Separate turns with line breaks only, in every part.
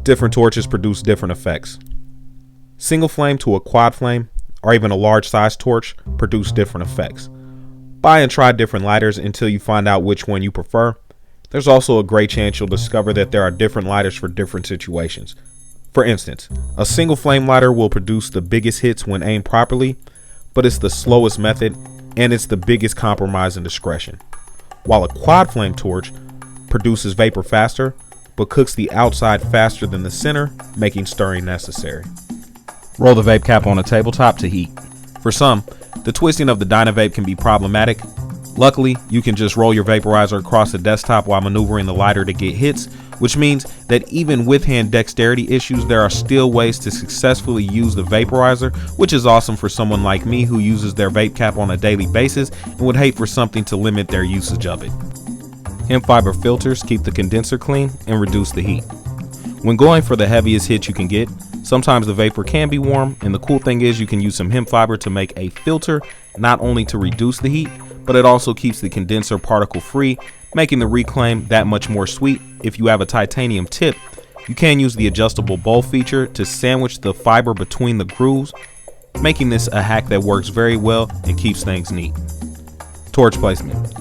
Different torches produce different effects. Single flame to a quad flame, or even a large size torch, produce different effects. Buy and try different lighters until you find out which one you prefer. There's also a great chance you'll discover that there are different lighters for different situations. For instance, a single flame lighter will produce the biggest hits when aimed properly, but it's the slowest method and it's the biggest compromise in discretion. While a quad flame torch produces vapor faster, but cooks the outside faster than the center, making stirring necessary. Roll the vape cap on a tabletop to heat. For some, the twisting of the Dynavap can be problematic. Luckily, you can just roll your vaporizer across the desktop while maneuvering the lighter to get hits, which means that even with hand dexterity issues, there are still ways to successfully use the vaporizer, which is awesome for someone like me who uses their vape cap on a daily basis and would hate for something to limit their usage of it. Hemp fiber filters keep the condenser clean and reduce the heat. When going for the heaviest hit you can get, sometimes the vapor can be warm, and the cool thing is you can use some hemp fiber to make a filter, not only to reduce the heat, but it also keeps the condenser particle free, making the reclaim that much more sweet. If you have a titanium tip, you can use the adjustable bowl feature to sandwich the fiber between the grooves, making this a hack that works very well and keeps things neat. Torch placement.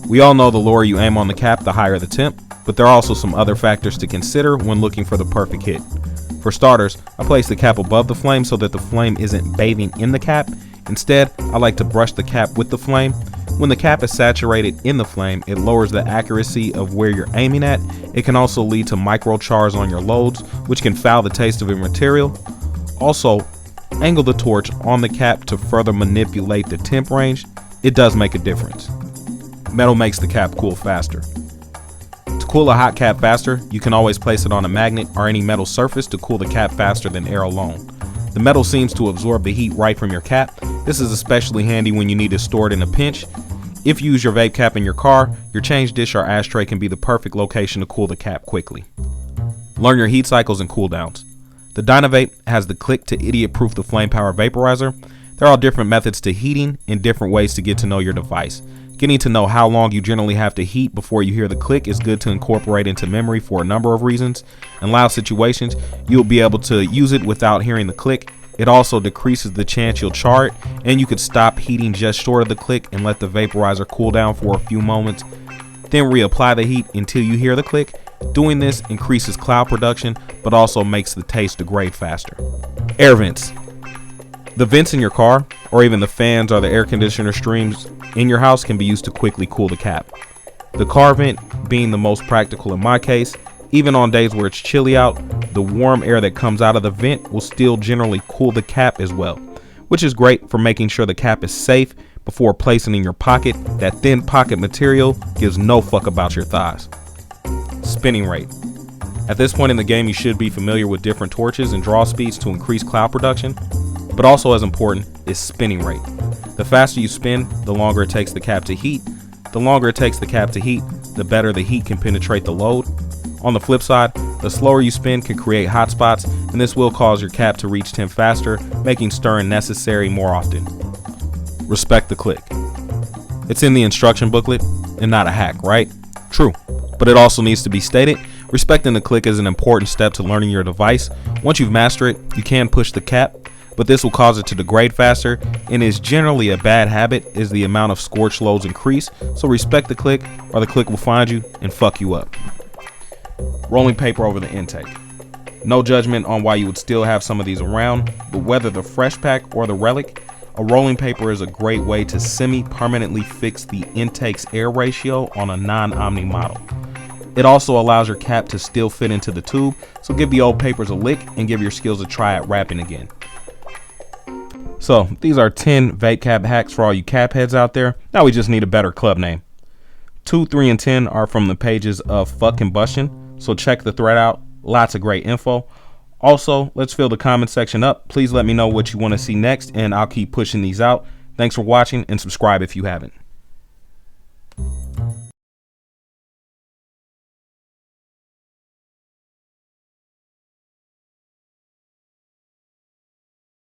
We all know the lower you aim on the cap, the higher the temp, but there are also some other factors to consider when looking for the perfect hit. For starters, I place the cap above the flame so that the flame isn't bathing in the cap. Instead, I like to brush the cap with the flame. When the cap is saturated in the flame, it lowers the accuracy of where you're aiming at. It can also lead to micro chars on your loads, which can foul the taste of your material. Also, angle the torch on the cap to further manipulate the temp range. It does make a difference. Metal makes the cap cool faster. To cool a hot cap faster, you can always place it on a magnet or any metal surface to cool the cap faster than air alone. The metal seems to absorb the heat right from your cap. This is especially handy when you need to store it in a pinch. If you use your vape cap in your car, your change dish or ashtray can be the perfect location to cool the cap quickly. Learn your heat cycles and cooldowns. The Dynavap has the click to idiot-proof the flame power vaporizer. There are different methods to heating and different ways to get to know your device. Getting to know how long you generally have to heat before you hear the click is good to incorporate into memory for a number of reasons. In loud situations, you'll be able to use it without hearing the click. It also decreases the chance you'll char it, and you could stop heating just short of the click and let the vaporizer cool down for a few moments, then reapply the heat until you hear the click. Doing this increases cloud production, but also makes the taste degrade faster. Air vents. The vents in your car, or even the fans or the air conditioner streams in your house, can be used to quickly cool the cap. The car vent being the most practical in my case. Even on days where it's chilly out, the warm air that comes out of the vent will still generally cool the cap as well, which is great for making sure the cap is safe before placing in your pocket. That thin pocket material gives no fuck about your thighs. Spinning rate. At this point in the game, you should be familiar with different torches and draw speeds to increase cloud production, but also as important is spinning rate. The faster you spin, the longer it takes the cap to heat. The longer it takes the cap to heat, the better the heat can penetrate the load. On the flip side, the slower you spin can create hot spots, and this will cause your cap to reach temp faster, making stirring necessary more often. Respect the click. It's in the instruction booklet and not a hack, right? True, but it also needs to be stated. Respecting the click is an important step to learning your device. Once you've mastered it, you can push the cap, but this will cause it to degrade faster and is generally a bad habit as the amount of scorch loads increase. So respect the click or the click will find you and fuck you up. Rolling paper over the intake. No judgment on why you would still have some of these around, but whether the fresh pack or the relic, a rolling paper is a great way to semi-permanently fix the intake's air ratio on a non-Omni model. It also allows your cap to still fit into the tube, so give the old papers a lick and give your skills a try at wrapping again. So these are 10 vape cap hacks for all you cap heads out there. Now we just need a better club name. 2, 3, and 10 are from the pages of Fuck Combustion. So check the thread out, lots of great info. Also, let's fill the comment section up. Please let me know what you want to see next, and I'll keep pushing these out. Thanks for watching, and subscribe if you haven't.